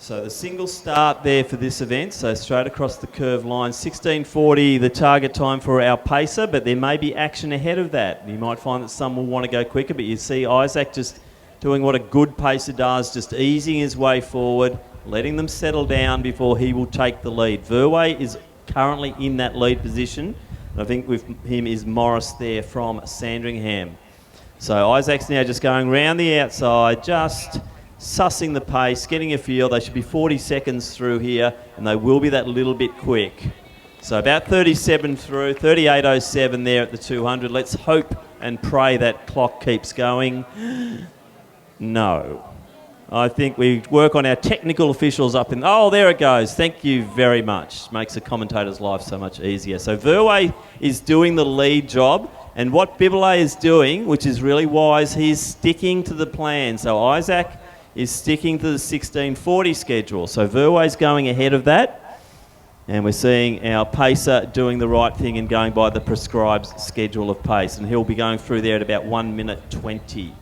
So the single start there for this event, so straight across the curve line, 16:40 the target time for our pacer, but there may be action ahead of that. You might find that some will want to go quicker, but you see Isaac just doing what a good pacer does, just easing his way forward, letting them settle down before he will take the lead. Verway is currently in that lead position. I think with him is Morris there from Sandringham. So Isaac's now just going round the outside, just sussing the pace, getting a feel. They should be 40 seconds through here, and they will be that little bit quick. So about 37 through, 38.07 there at the 200. Let's hope and pray that clock keeps going. No. I think we work on our technical officials up in... Oh, there it goes. Thank you very much. Makes the commentator's life so much easier. So Verway is doing the lead job, and what Bibelet is doing, which is really wise, he's sticking to the plan. So Isaac is sticking to the 16:40 schedule. So Verway's going ahead of that, and we're seeing our pacer doing the right thing and going by the prescribed schedule of pace, and he'll be going through there at about 1 minute 20.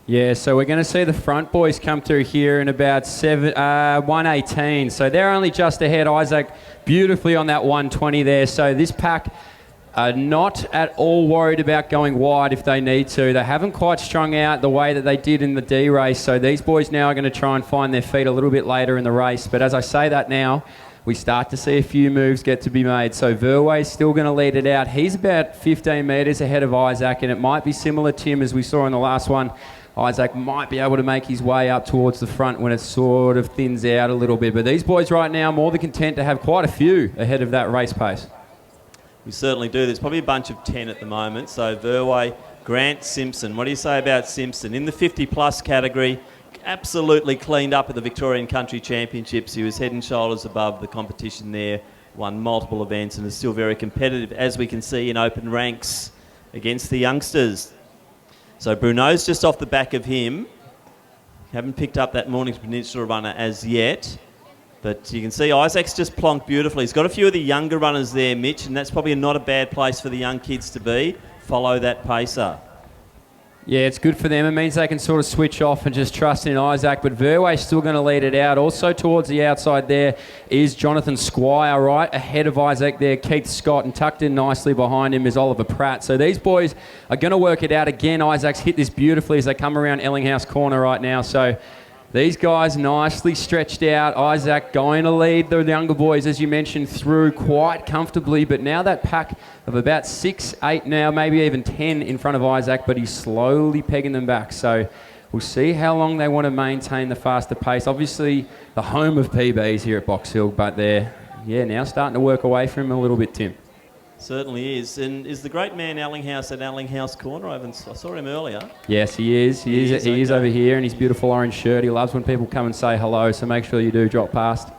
Yeah, so we're going to see the front boys come through here in about 1:18. So they're only just ahead. Isaac beautifully on that 1:20 there. So this pack are not at all worried about going wide if they need to. They haven't quite strung out the way that they did in the D race. So these boys now are going to try and find their feet a little bit later in the race. But as I say that now, we start to see a few moves get to be made. So Verway's still going to lead it out. He's about 15 metres ahead of Isaac, and it might be similar, Tim, as we saw in the last one. Isaac might be able to make his way up towards the front when it sort of thins out a little bit. But these boys right now more than content to have quite a few ahead of that race pace. We certainly do. There's probably a bunch of 10 at the moment. So Verway, Grant, Simpson. What do you say about Simpson? In the 50-plus category, absolutely cleaned up at the Victorian Country Championships. He was head and shoulders above the competition there, won multiple events, and is still very competitive, as we can see in open ranks against the youngsters. So Bruno's just off the back of him. Haven't picked up that Mornington Peninsula runner as yet. But you can see Isaac's just plonked beautifully. He's got a few of the younger runners there, Mitch, and that's probably not a bad place for the young kids to be. Follow that pacer. Yeah, it's good for them. It means they can sort of switch off and just trust in Isaac. But Verway's still going to lead it out. Also towards the outside there is Jonathan Squire, right ahead of Isaac there, Keith Scott, and tucked in nicely behind him is Oliver Pratt. So these boys are going to work it out. Again, Isaac's hit this beautifully as they come around Ellinghouse Corner right now. So these guys nicely stretched out. Isaac going to lead the younger boys, as you mentioned, through quite comfortably. But now that pack of about 6, 8 now, maybe even 10 in front of Isaac, but he's slowly pegging them back. So we'll see how long they want to maintain the faster pace. Obviously, the home of PBs here at Box Hill, but they're now starting to work away from him a little bit, Tim. Certainly is. And is the great man Ellinghouse at Ellinghouse Corner? I saw him earlier. Yes, he is. He is over here in his beautiful orange shirt. He loves when people come and say hello, so make sure you do drop past.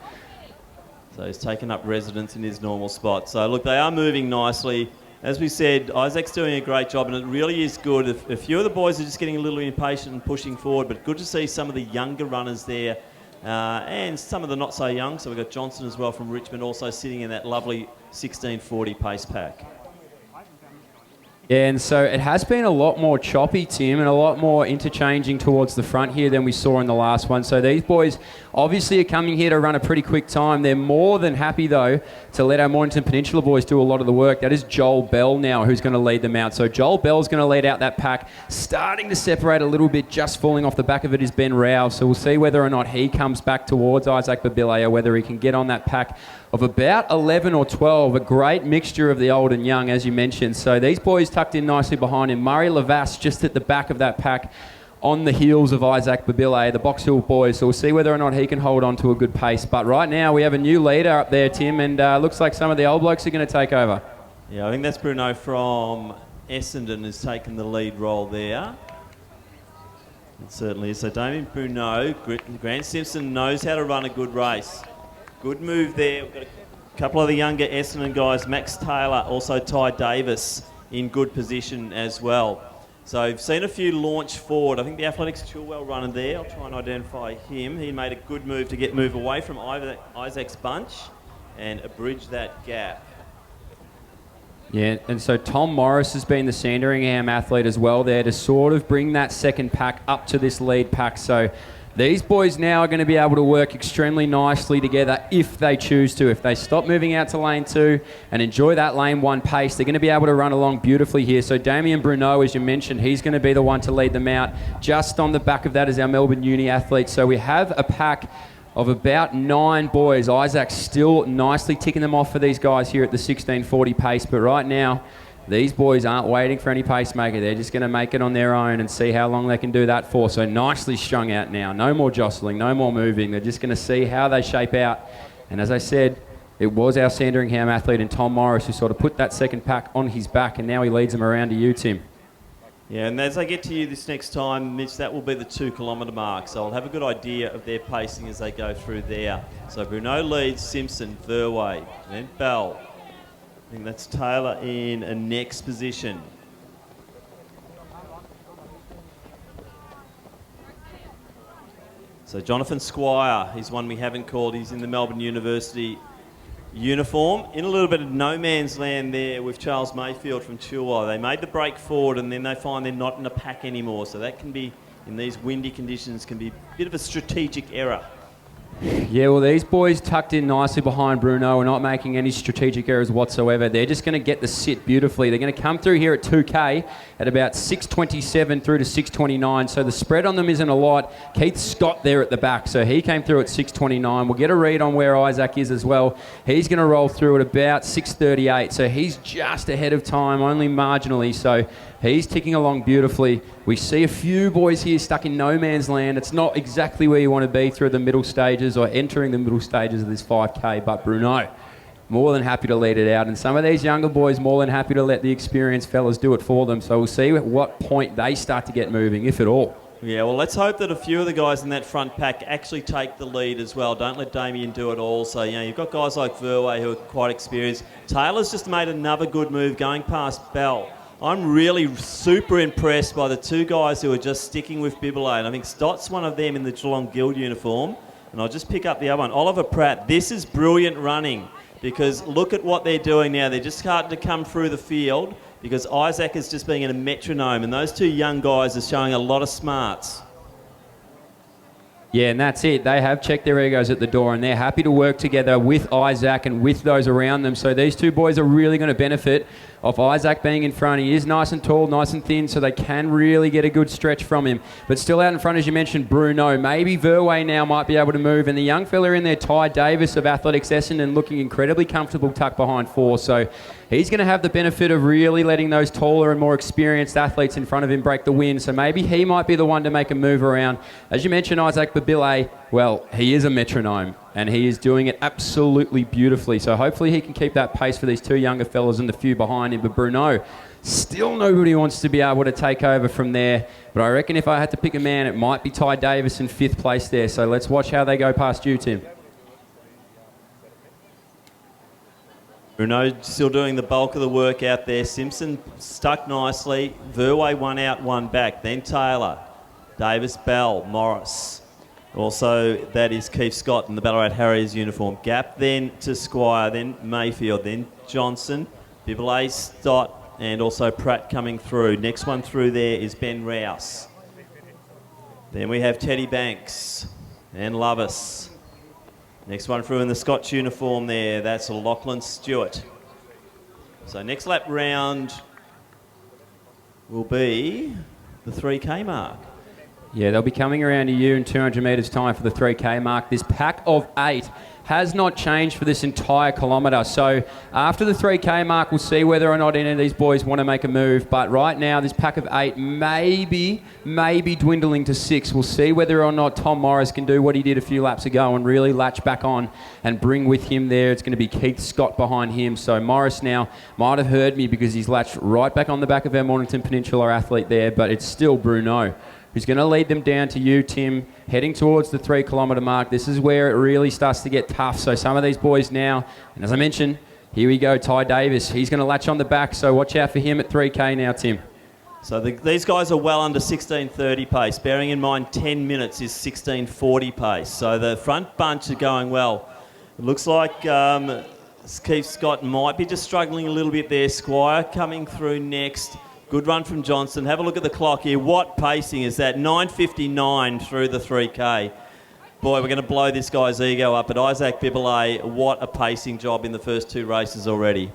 So he's taken up residence in his normal spot. So look, they are moving nicely. As we said, Isaac's doing a great job, and it really is good. A few of the boys are just getting a little impatient and pushing forward, but good to see some of the younger runners there and some of the not so young. So we've got Johnson as well from Richmond also sitting in that lovely 16:40 pace pack. Yeah, and so it has been a lot more choppy, Tim, and a lot more interchanging towards the front here than we saw in the last one. So these boys obviously are coming here to run a pretty quick time. They're more than happy, though, to let our Mornington Peninsula boys do a lot of the work. That is Joel Bell now who's going to lead them out. So Joel Bell's going to lead out that pack. Starting to separate a little bit, just falling off the back of it is Ben Rao. So we'll see whether or not he comes back towards Isaac Babile or whether he can get on that pack of about 11 or 12, a great mixture of the old and young, as you mentioned. So these boys tucked in nicely behind him. Murray Lavasse just at the back of that pack on the heels of Isaac Babile, the Box Hill boys. So we'll see whether or not he can hold on to a good pace. But right now we have a new leader up there, Tim, and looks like some of the old blokes are going to take over. Yeah, I think that's Bruno from Essendon has taken the lead role there. It certainly is. So Damien Bruno, Grant Simpson knows how to run a good race. Good move there. We've got a couple of the younger Essendon guys, Max Taylor, also Ty Davis in good position as well. So I've seen a few launch forward. I think the Athletics Chilwell runner there. I'll try and identify him. He made a good move to move away from Isaac's bunch and bridge that gap. Yeah, and so Tom Morris has been the Sandringham athlete as well there to sort of bring that second pack up to this lead pack. So These boys now are going to be able to work extremely nicely together if they choose to. If they stop moving out to lane 2 and enjoy that lane 1 pace, they're going to be able to run along beautifully here. So Damien Bruno, as you mentioned, he's going to be the one to lead them out. Just on the back of that is our Melbourne Uni athletes. So we have a pack of about 9 boys. Isaac's still nicely ticking them off for these guys here at the 16:40 pace. But right now, these boys aren't waiting for any pacemaker. They're just going to make it on their own and see how long they can do that for. So nicely strung out now. No more jostling, no more moving. They're just going to see how they shape out. And as I said, it was our Sandringham athlete and Tom Morris who sort of put that second pack on his back, and now he leads them around to you, Tim. Yeah, and as I get to you this next time, Mitch, that will be the 2 kilometre mark. So I'll have a good idea of their pacing as they go through there. So Bruno leads, Simpson, Verway, then Bell. I think that's Taylor in a next position. So Jonathan Squire, he's one we haven't called. He's in the Melbourne University uniform. In a little bit of no man's land there with Charles Mayfield from Chilwell. They made the break forward and then they find they're not in a pack anymore. So that can be, in these windy conditions, can be a bit of a strategic error. Yeah, well, these boys tucked in nicely behind Bruno and not making any strategic errors whatsoever. They're just going to get the sit beautifully. They're going to come through here at 2K at about 6:27 through to 6:29. So the spread on them isn't a lot. Keith Scott there at the back. So he came through at 6:29. We'll get a read on where Isaac is as well. He's going to roll through at about 6:38. So he's just ahead of time, only marginally. So he's ticking along beautifully. We see a few boys here stuck in no man's land. It's not exactly where you want to be through the middle stages or entering the middle stages of this 5K, but Bruno, more than happy to lead it out. And some of these younger boys, more than happy to let the experienced fellas do it for them. So we'll see at what point they start to get moving, if at all. Yeah, well, let's hope that a few of the guys in that front pack actually take the lead as well. Don't let Damien do it all. So, you know, you've got guys like Verway who are quite experienced. Taylor's just made another good move going past Bell. I'm really super impressed by the 2 guys who are just sticking with Bibelay. And I think Stott's one of them in the Geelong Guild uniform. And I'll just pick up the other one. Oliver Pratt, this is brilliant running because look at what they're doing now. They're just starting to come through the field because Isaac is just being in a metronome. And those 2 young guys are showing a lot of smarts. Yeah, and that's it. They have checked their egos at the door and they're happy to work together with Isaac and with those around them. So these 2 boys are really going to benefit off Isaac being in front. He is nice and tall, nice and thin, so they can really get a good stretch from him. But still out in front, as you mentioned, Bruno. Maybe Verway now might be able to move. And the young fella in there, Ty Davis of Athletics Essendon, looking incredibly comfortable tucked behind 4. So he's going to have the benefit of really letting those taller and more experienced athletes in front of him break the wind. So maybe he might be the one to make a move around. As you mentioned, Isaac Babile, well, he is a metronome and he is doing it absolutely beautifully. So hopefully he can keep that pace for these 2 younger fellas and the few behind him. But Bruno, still nobody wants to be able to take over from there. But I reckon if I had to pick a man, it might be Ty Davis in 5th place there. So let's watch how they go past you, Tim. Bruno still doing the bulk of the work out there. Simpson stuck nicely. Verway 1 out, 1 back. Then Taylor, Davis, Bell, Morris. Also, that is Keith Scott in the Ballarat Harriers uniform. Gap then to Squire, then Mayfield, then Johnson, Bibelay, Stott, and also Pratt coming through. Next one through there is Ben Rouse. Then we have Teddy Banks and Lovis. Next one through in the Scotch uniform there, that's Lachlan Stewart. So next lap round will be the 3K mark. Yeah, they'll be coming around to you in 200 metres time for the 3K mark. This pack of 8 has not changed for this entire kilometre. So after the 3K mark, we'll see whether or not any of these boys want to make a move. But right now, this pack of 8 maybe dwindling to 6. We'll see whether or not Tom Morris can do what he did a few laps ago and really latch back on and bring with him there. It's going to be Keith Scott behind him. So Morris now might have heard me because he's latched right back on the back of our Mornington Peninsula athlete there, but it's still Bruno who's going to lead them down to you, Tim, heading towards the 3 kilometre mark. This is where it really starts to get tough. So some of these boys now, and as I mentioned, here we go, Ty Davis. He's going to latch on the back, so watch out for him at 3K now, Tim. So these guys are well under 16:30 pace. Bearing in mind 10 minutes is 16:40 pace. So the front bunch are going well. It looks like Keith Scott might be just struggling a little bit there. Squire coming through next. Good run from Johnson. Have a look at the clock here. What pacing is that? 9:59 through the 3K. Boy, we're going to blow this guy's ego up. But Isaac Bibelet, what a pacing job in the first 2 races already.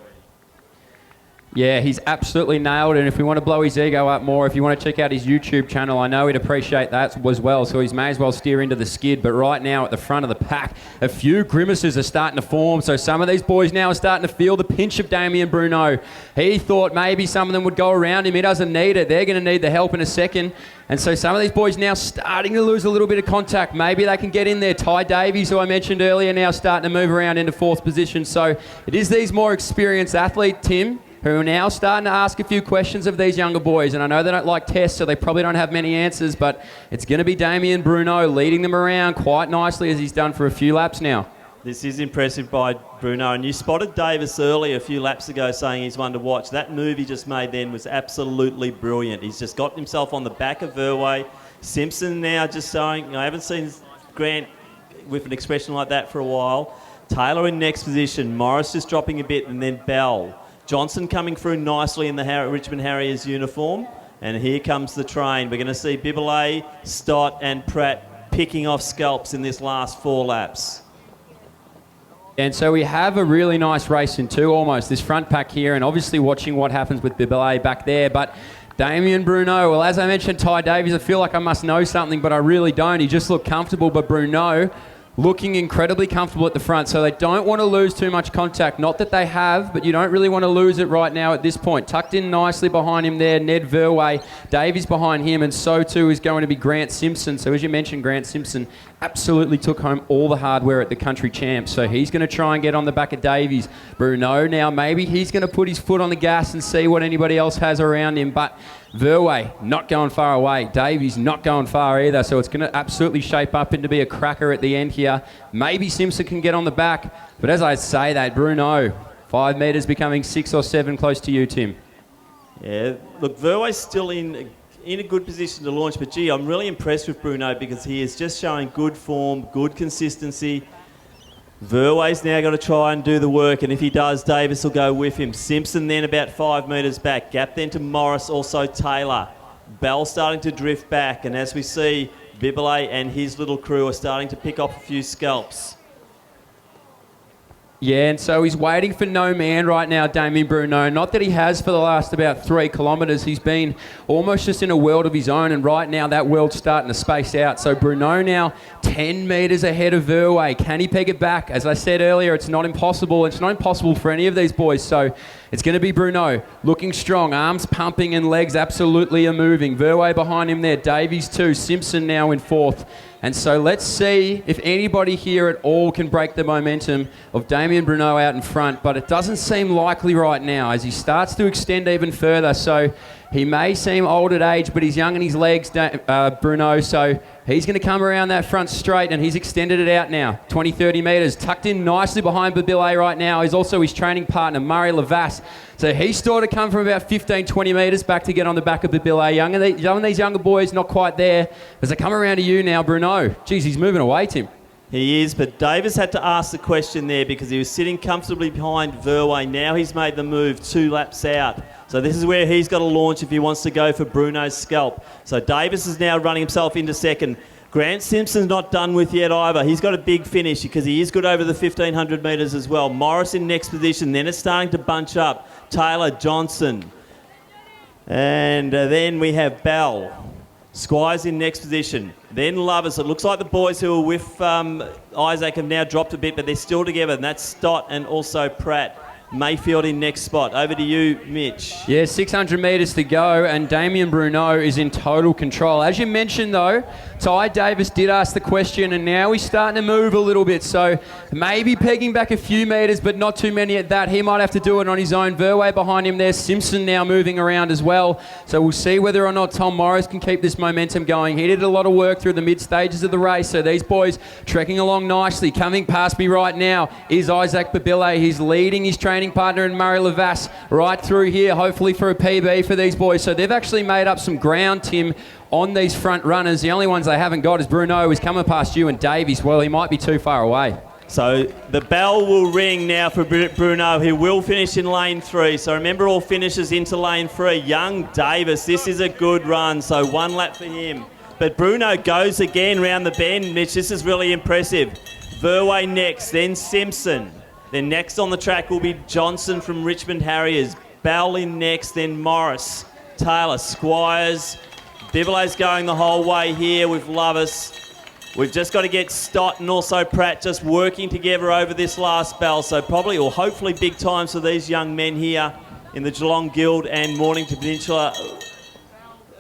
Yeah, he's absolutely nailed it. And if we want to blow his ego up more, if you want to check out his YouTube channel, I know he'd appreciate that as well. So he's may as well steer into the skid. But right now at the front of the pack, a few grimaces are starting to form. So some of these boys now are starting to feel the pinch of Damien Bruno. He thought maybe some of them would go around him. He doesn't need it. They're going to need the help in a second. And so some of these boys now starting to lose a little bit of contact. Maybe they can get in there. Ty Davies, who I mentioned earlier, now starting to move around into 4th position. So it is these more experienced athletes, Tim, who are now starting to ask a few questions of these younger boys. And I know they don't like tests, so they probably don't have many answers, but it's going to be Damien Bruno leading them around quite nicely as he's done for a few laps now. This is impressive by Bruno. And you spotted Davis earlier a few laps ago saying he's one to watch. That move he just made then was absolutely brilliant. He's just got himself on the back of Verway. Simpson now just showing, I haven't seen Grant with an expression like that for a while. Taylor in next position. Morris just dropping a bit, and then Bell. Johnson coming through nicely in the Richmond Harriers uniform. And here comes the train. We're going to see Bibelet, Stott and Pratt picking off scalps in this last 4 laps. And so we have a really nice race in 2 almost, this front pack here, and obviously watching what happens with Bibelet back there. But Damien Bruno, well, as I mentioned, Ty Davies, I feel like I must know something, but I really don't. He just looked comfortable. But Bruno looking incredibly comfortable at the front, so they don't want to lose too much contact. Not that they have, but you don't really want to lose it right now at this point. Tucked in nicely behind him there, Ned Verway. Davies behind him, and so too is going to be Grant Simpson. So as you mentioned, Grant Simpson absolutely took home all the hardware at the country champs, so he's going to try and get on the back of Davies. Bruno now, maybe he's going to put his foot on the gas and see what anybody else has around him, but Verway not going far away. Davies not going far either, so it's going to absolutely shape up into be a cracker at the end here. Maybe Simpson can get on the back, but as I say that, Bruno, 5 metres becoming 6 or 7 close to you, Tim. Yeah, look, Verway's still in a good position to launch, but gee, I'm really impressed with Bruno because he is just showing good form, good consistency. Verway's now got to try and do the work, and if he does, Davis will go with him. Simpson then about 5 metres back. Gap then to Morris, also Taylor. Bell starting to drift back, and as we see, Bibelet and his little crew are starting to pick off a few scalps. Yeah, and so he's waiting for no man right now, Damien Bruno. Not that he has for the last about 3 kilometres. He's been almost just in a world of his own, and right now that world's starting to space out. So Bruno now 10 metres ahead of Verway. Can he peg it back? As I said earlier, it's not impossible. It's not impossible for any of these boys. So it's going to be Bruno looking strong, arms pumping and legs absolutely are moving. Verway behind him there, Davies too. Simpson now in 4th. And so let's see if anybody here at all can break the momentum of Damien Bruno out in front, but it doesn't seem likely right now as he starts to extend even further. So he may seem old at age, but he's young in his legs, Bruno, so he's going to come around that front straight, and he's extended it out now, 20, 30 metres. Tucked in nicely behind Bibelet right now is also his training partner, Murray Lavasse. So he's started to come from about 15, 20 metres back to get on the back of Bibelet. Young these younger boys not quite there. As they come around to you now, Bruno. Geez, he's moving away, Tim. He is, but Davis had to ask the question there because he was sitting comfortably behind Verway. Now he's made the move 2 laps out. So this is where he's got to launch if he wants to go for Bruno's scalp. So Davis is now running himself into second. Grant Simpson's not done with yet either. He's got a big finish because he is good over the 1,500 metres as well. Morris in next position. Then it's starting to bunch up. Taylor, Johnson. And then we have Bell. Squire's in next position. Then Lovers. It looks like the boys who are with Isaac have now dropped a bit, but they're still together. And that's Stott and also Pratt. Mayfield in next spot. Over to you, Mitch. Yeah, 600 metres to go, and Damien Bruno is in total control. As you mentioned, though, Ty Davis did ask the question, and now he's starting to move a little bit. So maybe pegging back a few metres, but not too many at that. He might have to do it on his own. Verway behind him there. Simpson now moving around as well. So we'll see whether or not Tom Morris can keep this momentum going. He did a lot of work through the mid stages of the race. So these boys trekking along nicely. Coming past me right now is Isaac Bibelet. He's leading his training partner in Murray Lavasse right through here, hopefully for a PB for these boys. So they've actually made up some ground, Tim, on these front runners. The only ones they haven't got is Bruno, who's coming past you, and Davies. Well, he might be too far away. So the bell will ring now for Bruno, who will finish in lane 3. So remember, all finishes into lane 3. Young Davis, this is a good run, so 1 lap for him. But Bruno goes again round the bend, Mitch. This is really impressive. Verway next, then Simpson. Then next on the track will be Johnson from Richmond Harriers. Bell in next, then Morris. Taylor, Squires. Bibelet's going the whole way here with Lovis. We've just got to get Stott and also Pratt just working together over this last bell. So probably, or hopefully, big times for these young men here in the Geelong Guild and Mornington Peninsula.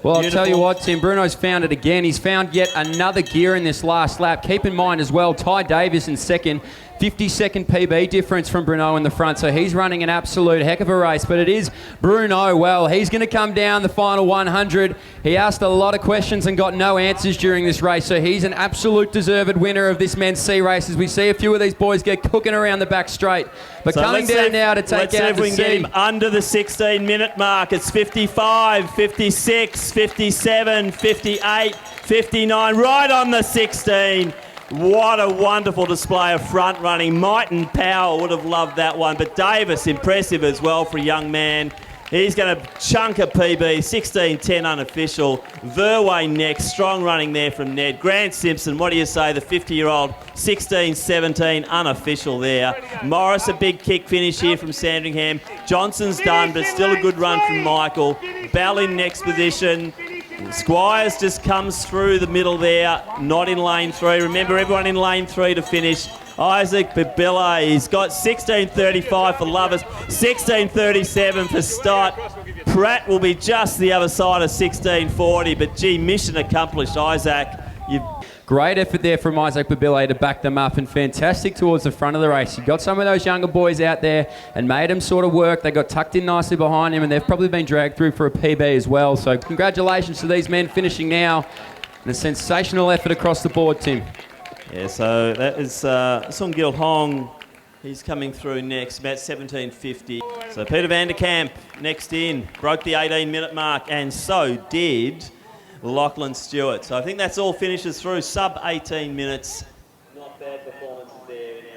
Well, I'll tell you what, Tim, Bruno's found it again. He's found yet another gear in this last lap. Keep in mind as well, Ty Davis in second. 50-second PB difference from Bruno in the front, so he's running an absolute heck of a race. But it is Bruno. Well, he's going to come down the final 100. He asked a lot of questions and got no answers during this race, so he's an absolute deserved winner of this men's C race as we see a few of these boys get cooking around the back straight. But so coming down now to take out the C. Let's see if we can get him under the 16-minute mark. It's 55, 56, 57, 58, 59, right on the 16. What a wonderful display of front running. Might and Power would have loved that one. But Davis, impressive as well for a young man. He's going to chunk a PB, 16.10 unofficial. Verway next, strong running there from Ned. Grant Simpson, what do you say? The 50-year-old, 16.17 unofficial there. Morris, a big kick finish here from Sandringham. Johnson's done, but still a good run from Michael. Bell in next position. Squires just comes through the middle there, not in lane 3. Remember, everyone in lane 3 to finish. Isaac Babilla, he's got 16.35 for Lovers, 16.37 for Stott. Pratt will be just the other side of 16.40, but gee, mission accomplished, Isaac. Great effort there from Isaac Babilla to back them up, and fantastic towards the front of the race. You got some of those younger boys out there and made them sort of work. They got tucked in nicely behind him, and they've probably been dragged through for a PB as well. So congratulations to these men finishing now. And a sensational effort across the board, Tim. Yeah, so that is Sung Gil Hong. He's coming through next, about 17.50. So Peter van der Kamp next in, broke the 18-minute mark, and so did Lachlan Stewart. So I think that's all finishes through, sub 18 minutes.